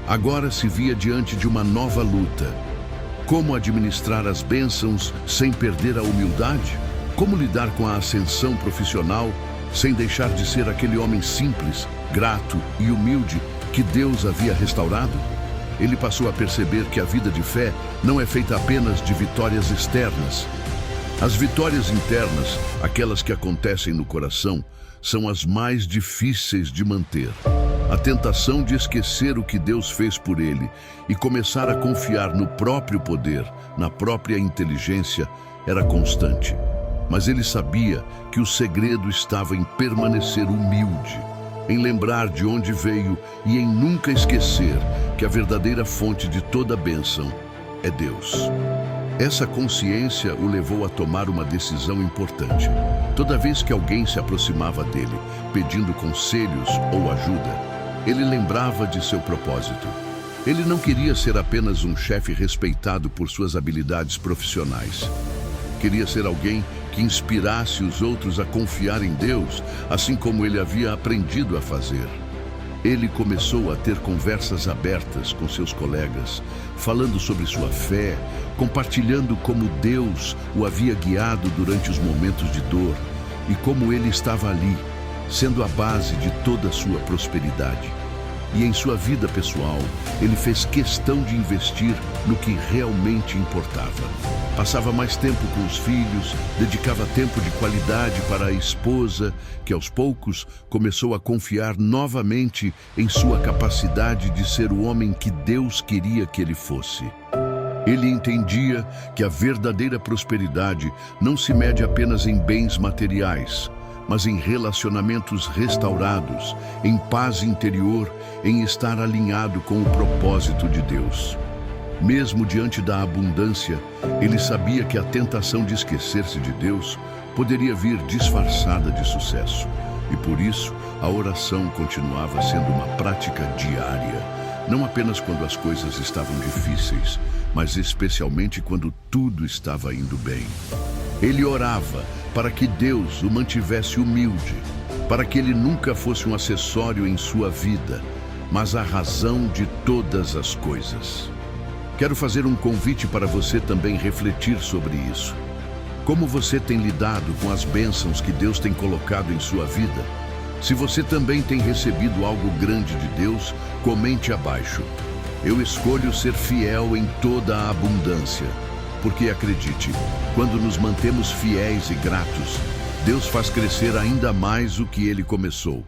Speaker 1: agora se via diante de uma nova luta. Como administrar as bênçãos sem perder a humildade? Como lidar com a ascensão profissional sem deixar de ser aquele homem simples, grato e humilde que Deus havia restaurado? Ele passou a perceber que a vida de fé não é feita apenas de vitórias externas. As vitórias internas, aquelas que acontecem no coração, são as mais difíceis de manter. A tentação de esquecer o que Deus fez por ele e começar a confiar no próprio poder, na própria inteligência, era constante. Mas ele sabia que o segredo estava em permanecer humilde, em lembrar de onde veio e em nunca esquecer que a verdadeira fonte de toda bênção é Deus. Essa consciência o levou a tomar uma decisão importante. Toda vez que alguém se aproximava dele, pedindo conselhos ou ajuda, ele lembrava de seu propósito. Ele não queria ser apenas um chefe respeitado por suas habilidades profissionais. Queria ser alguém que inspirasse os outros a confiar em Deus, assim como ele havia aprendido a fazer. Ele começou a ter conversas abertas com seus colegas, falando sobre sua fé, compartilhando como Deus o havia guiado durante os momentos de dor e como ele estava ali, sendo a base de toda a sua prosperidade. E em sua vida pessoal, ele fez questão de investir no que realmente importava. Passava mais tempo com os filhos, dedicava tempo de qualidade para a esposa, que aos poucos começou a confiar novamente em sua capacidade de ser o homem que Deus queria que ele fosse. Ele entendia que a verdadeira prosperidade não se mede apenas em bens materiais, mas em relacionamentos restaurados, em paz interior, em estar alinhado com o propósito de Deus. Mesmo diante da abundância, ele sabia que a tentação de esquecer-se de Deus poderia vir disfarçada de sucesso. E por isso, a oração continuava sendo uma prática diária, não apenas quando as coisas estavam difíceis, mas especialmente quando tudo estava indo bem. Ele orava para que Deus o mantivesse humilde, para que ele nunca fosse um acessório em sua vida, mas a razão de todas as coisas. Quero fazer um convite para você também refletir sobre isso. Como você tem lidado com as bênçãos que Deus tem colocado em sua vida? Se você também tem recebido algo grande de Deus, comente abaixo. Eu escolho ser fiel em toda a abundância. Porque acredite, quando nos mantemos fiéis e gratos, Deus faz crescer ainda mais o que ele começou.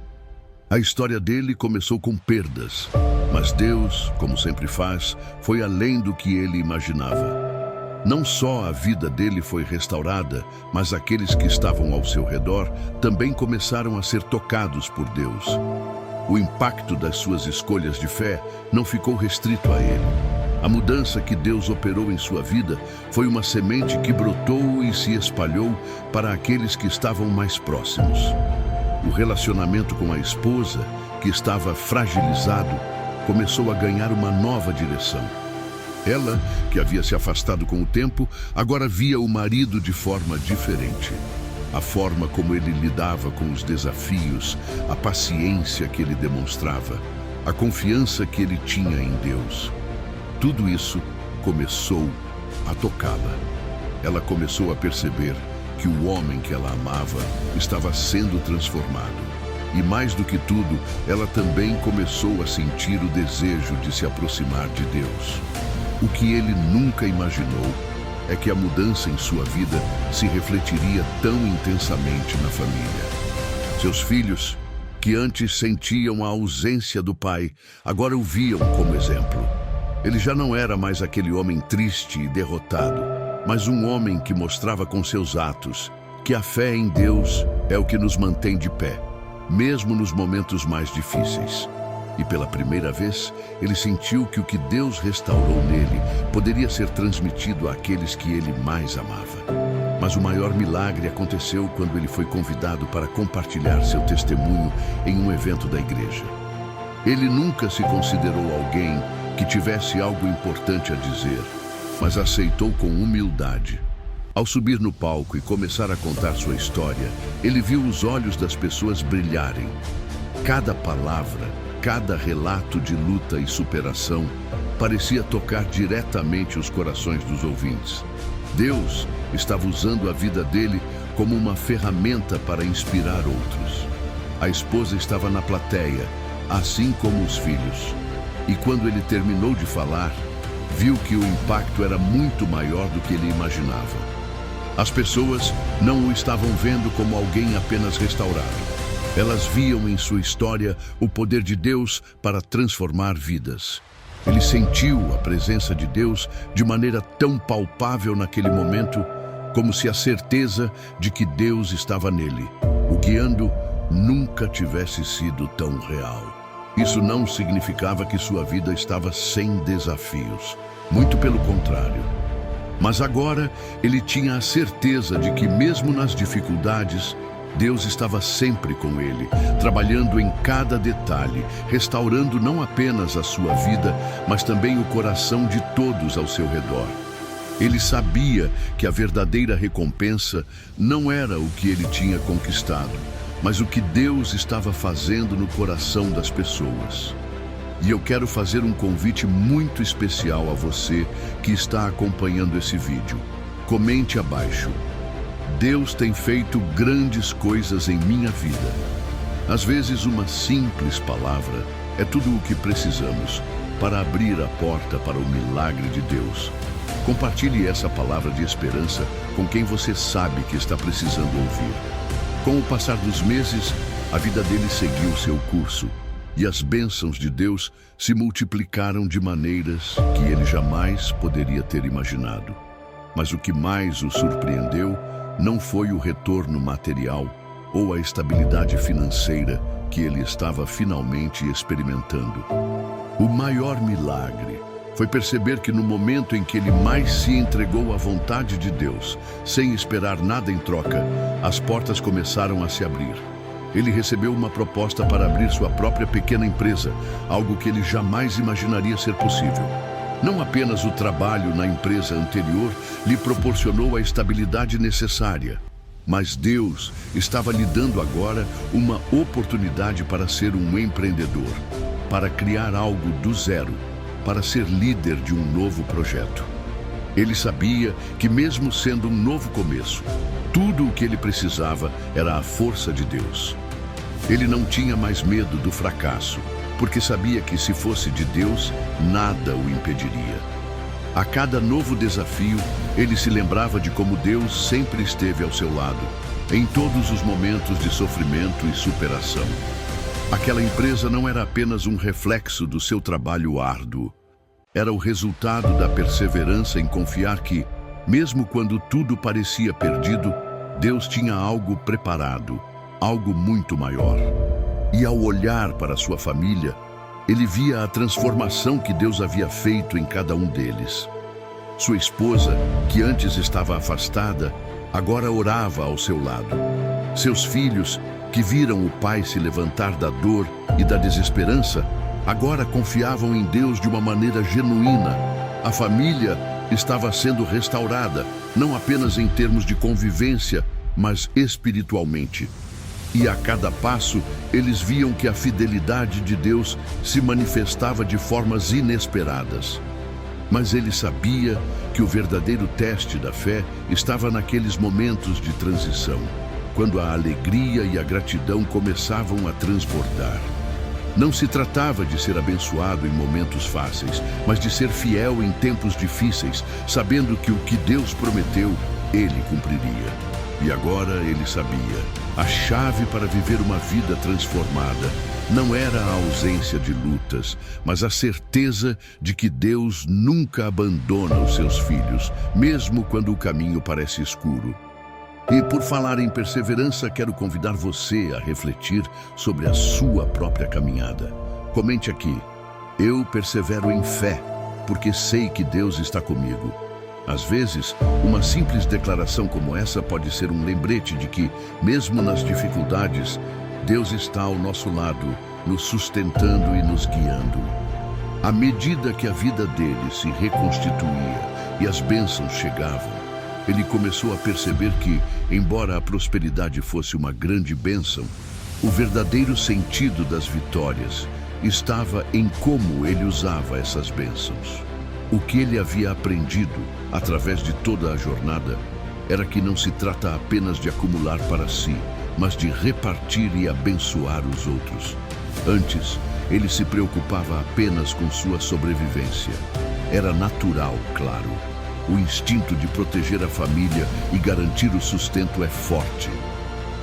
Speaker 1: A história dele começou com perdas, mas Deus, como sempre faz, foi além do que ele imaginava. Não só a vida dele foi restaurada, mas aqueles que estavam ao seu redor também começaram a ser tocados por Deus. O impacto das suas escolhas de fé não ficou restrito a ele. A mudança que Deus operou em sua vida foi uma semente que brotou e se espalhou para aqueles que estavam mais próximos. O relacionamento com a esposa, que estava fragilizado, começou a ganhar uma nova direção. Ela, que havia se afastado com o tempo, agora via o marido de forma diferente. a forma como ele lidava com os desafios, a paciência que ele demonstrava, a confiança que ele tinha em Deus. Tudo isso começou a tocá-la. Ela começou a perceber que o homem que ela amava estava sendo transformado. E mais do que tudo, ela também começou a sentir o desejo de se aproximar de Deus. O que ele nunca imaginou é que a mudança em sua vida se refletiria tão intensamente na família. Seus filhos, que antes sentiam a ausência do pai, agora o viam como exemplo. Ele já não era mais aquele homem triste e derrotado, mas um homem que mostrava com seus atos que a fé em Deus é o que nos mantém de pé, mesmo nos momentos mais difíceis. E pela primeira vez, ele sentiu que o que Deus restaurou nele poderia ser transmitido àqueles que ele mais amava. Mas o maior milagre aconteceu quando ele foi convidado para compartilhar seu testemunho em um evento da igreja. Ele nunca se considerou alguém que tivesse algo importante a dizer, mas aceitou com humildade. Ao subir no palco e começar a contar sua história, ele viu os olhos das pessoas brilharem. Cada palavra, cada relato de luta e superação parecia tocar diretamente os corações dos ouvintes. Deus estava usando a vida dele como uma ferramenta para inspirar outros. A esposa estava na plateia, assim como os filhos. E quando ele terminou de falar, viu que o impacto era muito maior do que ele imaginava. As pessoas não o estavam vendo como alguém apenas restaurado. Elas viam em sua história o poder de Deus para transformar vidas. Ele sentiu a presença de Deus de maneira tão palpável naquele momento, como se a certeza de que Deus estava nele, o guiando, nunca tivesse sido tão real. Isso não significava que sua vida estava sem desafios. Muito pelo contrário. Mas agora ele tinha a certeza de que mesmo nas dificuldades, Deus estava sempre com ele, trabalhando em cada detalhe, restaurando não apenas a sua vida, mas também o coração de todos ao seu redor. Ele sabia que a verdadeira recompensa não era o que ele tinha conquistado, mas o que Deus estava fazendo no coração das pessoas. E eu quero fazer um convite muito especial a você que está acompanhando esse vídeo. Comente abaixo. Deus tem feito grandes coisas em minha vida. Às vezes uma simples palavra é tudo o que precisamos para abrir a porta para o milagre de Deus. Compartilhe essa palavra de esperança com quem você sabe que está precisando ouvir. Com o passar dos meses, a vida dele seguiu seu curso. E as bênçãos de Deus se multiplicaram de maneiras que ele jamais poderia ter imaginado. Mas o que mais o surpreendeu não foi o retorno material ou a estabilidade financeira que ele estava finalmente experimentando. O maior milagre foi perceber que no momento em que ele mais se entregou à vontade de Deus, sem esperar nada em troca, as portas começaram a se abrir. Ele recebeu uma proposta para abrir sua própria pequena empresa, algo que ele jamais imaginaria ser possível. Não apenas o trabalho na empresa anterior lhe proporcionou a estabilidade necessária, mas Deus estava lhe dando agora uma oportunidade para ser um empreendedor, para criar algo do zero, para ser líder de um novo projeto. Ele sabia que mesmo sendo um novo começo, tudo o que ele precisava era a força de Deus. Ele não tinha mais medo do fracasso, porque sabia que se fosse de Deus, nada o impediria. A cada novo desafio, ele se lembrava de como Deus sempre esteve ao seu lado, em todos os momentos de sofrimento e superação. Aquela empresa não era apenas um reflexo do seu trabalho árduo. Era o resultado da perseverança em confiar que, mesmo quando tudo parecia perdido, Deus tinha algo preparado, algo muito maior. E ao olhar para sua família, ele via a transformação que Deus havia feito em cada um deles. Sua esposa, que antes estava afastada, agora orava ao seu lado. Seus filhos, que viram o pai se levantar da dor e da desesperança, agora confiavam em Deus de uma maneira genuína. A família estava sendo restaurada, não apenas em termos de convivência, mas espiritualmente. E a cada passo, eles viam que a fidelidade de Deus se manifestava de formas inesperadas. Mas ele sabia que o verdadeiro teste da fé estava naqueles momentos de transição, quando a alegria e a gratidão começavam a transbordar. Não se tratava de ser abençoado em momentos fáceis, mas de ser fiel em tempos difíceis, sabendo que o que Deus prometeu, ele cumpriria. E agora ele sabia, a chave para viver uma vida transformada não era a ausência de lutas, mas a certeza de que Deus nunca abandona os seus filhos, mesmo quando o caminho parece escuro. E por falar em perseverança, quero convidar você a refletir sobre a sua própria caminhada. Comente aqui: eu persevero em fé, porque sei que Deus está comigo. Às vezes, uma simples declaração como essa pode ser um lembrete de que, mesmo nas dificuldades, Deus está ao nosso lado, nos sustentando e nos guiando. À medida que a vida dele se reconstituía e as bênçãos chegavam, ele começou a perceber que, embora a prosperidade fosse uma grande bênção, o verdadeiro sentido das vitórias estava em como ele usava essas bênçãos. O que ele havia aprendido, através de toda a jornada, era que não se trata apenas de acumular para si, mas de repartir e abençoar os outros. Antes, ele se preocupava apenas com sua sobrevivência. Era natural, claro. O instinto de proteger a família e garantir o sustento é forte.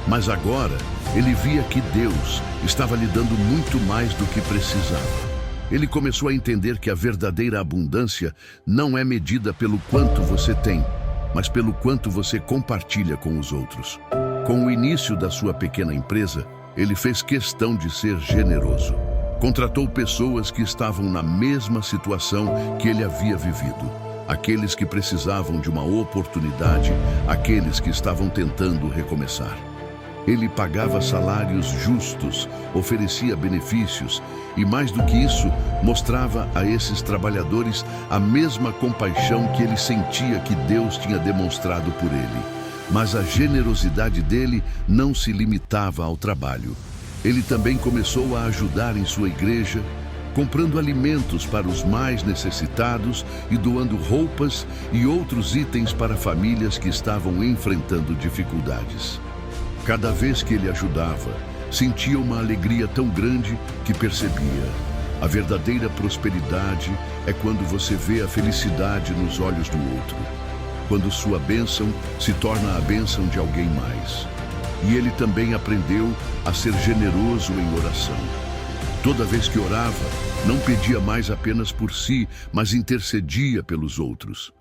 Speaker 1: Mas agora, ele via que Deus estava lhe dando muito mais do que precisava. Ele começou a entender que a verdadeira abundância não é medida pelo quanto você tem, mas pelo quanto você compartilha com os outros. Com o início da sua pequena empresa, ele fez questão de ser generoso. Contratou pessoas que estavam na mesma situação que ele havia vivido. Aqueles que precisavam de uma oportunidade, aqueles que estavam tentando recomeçar. Ele pagava salários justos, oferecia benefícios e, mais do que isso, mostrava a esses trabalhadores a mesma compaixão que ele sentia que Deus tinha demonstrado por ele. Mas a generosidade dele não se limitava ao trabalho. Ele também começou a ajudar em sua igreja, comprando alimentos para os mais necessitados e doando roupas e outros itens para famílias que estavam enfrentando dificuldades. Cada vez que ele ajudava, sentia uma alegria tão grande que percebia: a verdadeira prosperidade é quando você vê a felicidade nos olhos do outro, quando sua bênção se torna a bênção de alguém mais. E ele também aprendeu a ser generoso em oração. Toda vez que orava, não pedia mais apenas por si, mas intercedia pelos outros.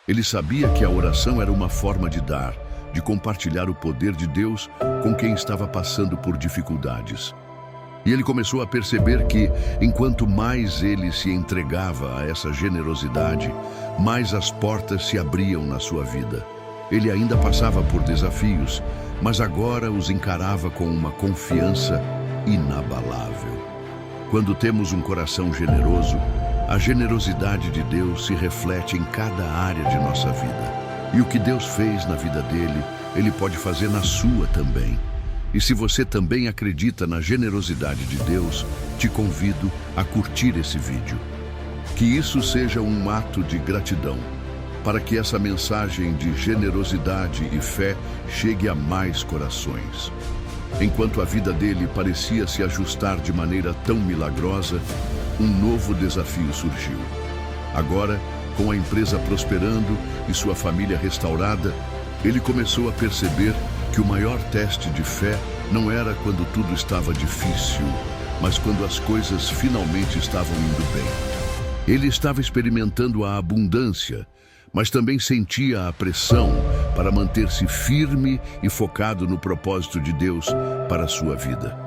Speaker 1: Ele sabia que a oração era uma forma de dar, de compartilhar o poder de Deus com quem estava passando por dificuldades. E ele começou a perceber que, enquanto mais ele se entregava a essa generosidade, mais as portas se abriam na sua vida. Ele ainda passava por desafios, mas agora os encarava com uma confiança inabalável. Quando temos um coração generoso, a generosidade de Deus se reflete em cada área de nossa vida. E o que Deus fez na vida dele, ele pode fazer na sua também. E se você também acredita na generosidade de Deus, te convido a curtir esse vídeo. Que isso seja um ato de gratidão, para que essa mensagem de generosidade e fé chegue a mais corações. Enquanto a vida dele parecia se ajustar de maneira tão milagrosa, um novo desafio surgiu. Agora, com a empresa prosperando e sua família restaurada, ele começou a perceber que o maior teste de fé não era quando tudo estava difícil, mas quando as coisas finalmente estavam indo bem. Ele estava experimentando a abundância, mas também sentia a pressão para manter-se firme e focado no propósito de Deus para a sua vida.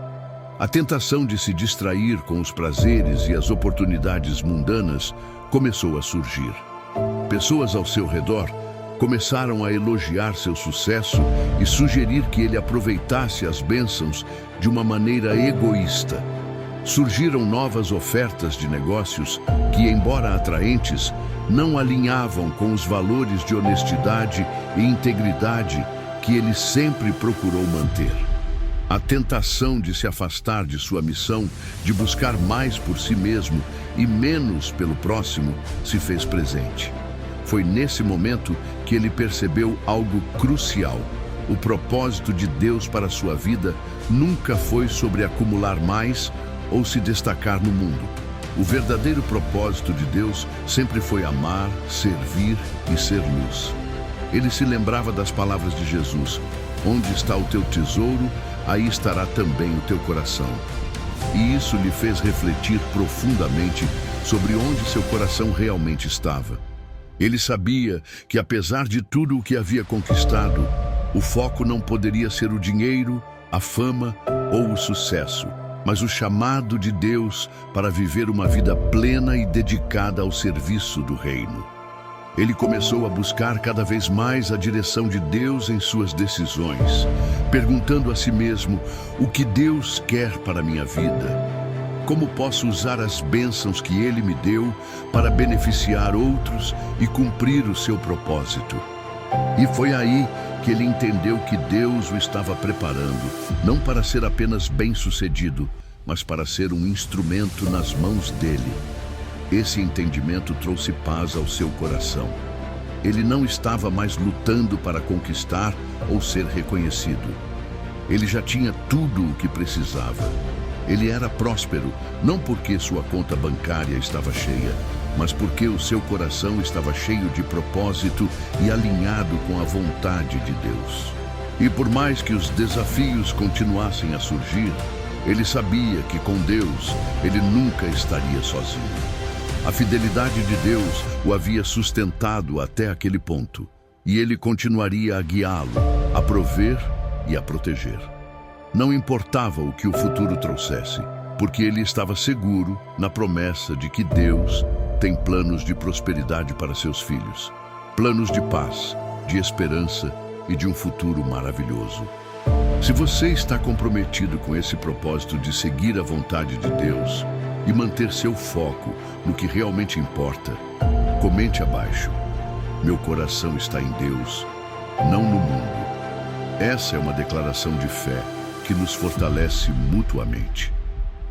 Speaker 1: A tentação de se distrair com os prazeres e as oportunidades mundanas começou a surgir. Pessoas ao seu redor começaram a elogiar seu sucesso e sugerir que ele aproveitasse as bênçãos de uma maneira egoísta. Surgiram novas ofertas de negócios que, embora atraentes, não alinhavam com os valores de honestidade e integridade que ele sempre procurou manter. A tentação de se afastar de sua missão, de buscar mais por si mesmo e menos pelo próximo, se fez presente. Foi nesse momento que ele percebeu algo crucial. O propósito de Deus para sua vida nunca foi sobre acumular mais ou se destacar no mundo. O verdadeiro propósito de Deus sempre foi amar, servir e ser luz. Ele se lembrava das palavras de Jesus: onde está o teu tesouro, aí estará também o teu coração. E isso lhe fez refletir profundamente sobre onde seu coração realmente estava. Ele sabia que, apesar de tudo o que havia conquistado, o foco não poderia ser o dinheiro, a fama ou o sucesso, mas o chamado de Deus para viver uma vida plena e dedicada ao serviço do reino. Ele começou a buscar cada vez mais a direção de Deus em suas decisões, perguntando a si mesmo: o que Deus quer para a minha vida? Como posso usar as bênçãos que Ele me deu para beneficiar outros e cumprir o seu propósito? E foi aí que ele entendeu que Deus o estava preparando, não para ser apenas bem-sucedido, mas para ser um instrumento nas mãos dele. Esse entendimento trouxe paz ao seu coração. Ele não estava mais lutando para conquistar ou ser reconhecido. Ele já tinha tudo o que precisava. Ele era próspero, não porque sua conta bancária estava cheia, mas porque o seu coração estava cheio de propósito e alinhado com a vontade de Deus. E por mais que os desafios continuassem a surgir, ele sabia que com Deus ele nunca estaria sozinho. A fidelidade de Deus o havia sustentado até aquele ponto, e ele continuaria a guiá-lo, a prover e a proteger. Não importava o que o futuro trouxesse, porque ele estava seguro na promessa de que Deus tem planos de prosperidade para seus filhos, planos de paz, de esperança e de um futuro maravilhoso. Se você está comprometido com esse propósito de seguir a vontade de Deus e manter seu foco no que realmente importa, comente abaixo: meu coração está em Deus, não no mundo. Essa é uma declaração de fé que nos fortalece mutuamente.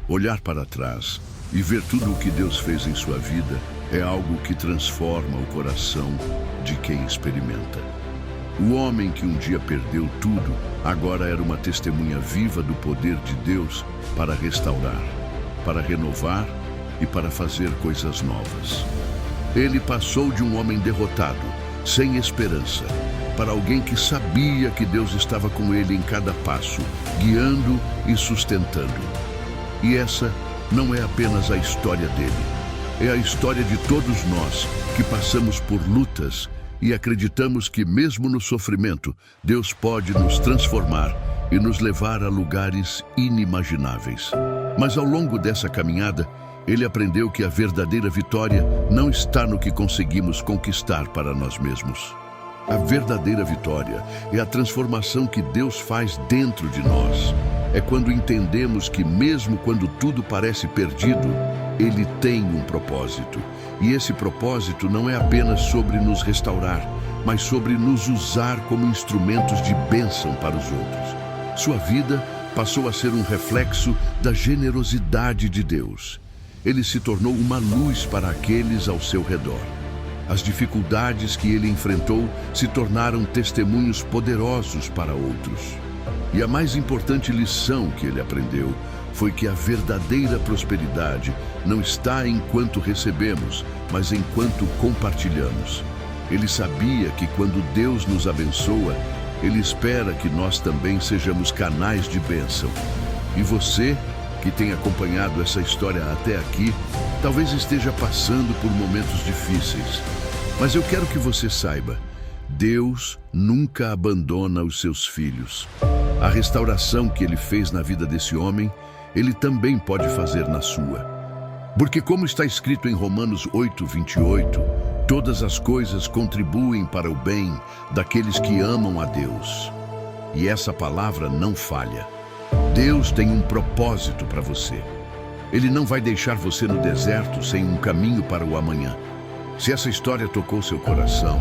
Speaker 1: Olhar para trás e ver tudo o que Deus fez em sua vida é algo que transforma o coração de quem experimenta. O homem que um dia perdeu tudo, agora era uma testemunha viva do poder de Deus para restaurar, para renovar e para fazer coisas novas. Ele passou de um homem derrotado, sem esperança, para alguém que sabia que Deus estava com ele em cada passo, guiando e sustentando. E essa não é apenas a história dele, é a história de todos nós que passamos por lutas e acreditamos que mesmo no sofrimento, Deus pode nos transformar e nos levar a lugares inimagináveis. Mas ao longo dessa caminhada, ele aprendeu que a verdadeira vitória não está no que conseguimos conquistar para nós mesmos. A verdadeira vitória é a transformação que Deus faz dentro de nós. É quando entendemos que mesmo quando tudo parece perdido, Ele tem um propósito. E esse propósito não é apenas sobre nos restaurar, mas sobre nos usar como instrumentos de bênção para os outros. Sua vida passou a ser um reflexo da generosidade de Deus. Ele se tornou uma luz para aqueles ao seu redor. As dificuldades que ele enfrentou se tornaram testemunhos poderosos para outros. E a mais importante lição que ele aprendeu foi que a verdadeira prosperidade não está enquanto recebemos, mas enquanto compartilhamos. Ele sabia que quando Deus nos abençoa, Ele espera que nós também sejamos canais de bênção. E você, que tem acompanhado essa história até aqui, talvez esteja passando por momentos difíceis. Mas eu quero que você saiba, Deus nunca abandona os seus filhos. A restauração que Ele fez na vida desse homem, Ele também pode fazer na sua. Porque como está escrito em Romanos 8:28, todas as coisas contribuem para o bem daqueles que amam a Deus. E essa palavra não falha. Deus tem um propósito para você. Ele não vai deixar você no deserto sem um caminho para o amanhã. Se essa história tocou seu coração,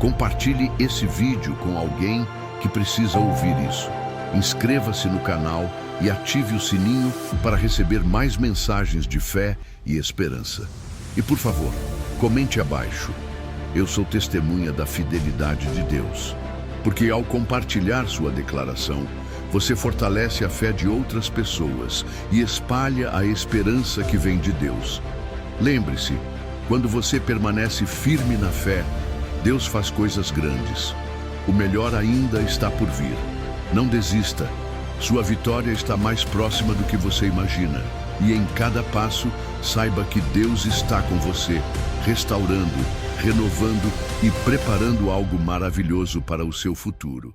Speaker 1: compartilhe esse vídeo com alguém que precisa ouvir isso. Inscreva-se no canal e ative o sininho para receber mais mensagens de fé e esperança. E por favor, comente abaixo. Eu sou testemunha da fidelidade de Deus, porque ao compartilhar sua declaração, você fortalece a fé de outras pessoas e espalha a esperança que vem de Deus. Lembre-se, quando você permanece firme na fé, Deus faz coisas grandes. O melhor ainda está por vir. Não desista. Sua vitória está mais próxima do que você imagina. E em cada passo, saiba que Deus está com você, restaurando, renovando e preparando algo maravilhoso para o seu futuro.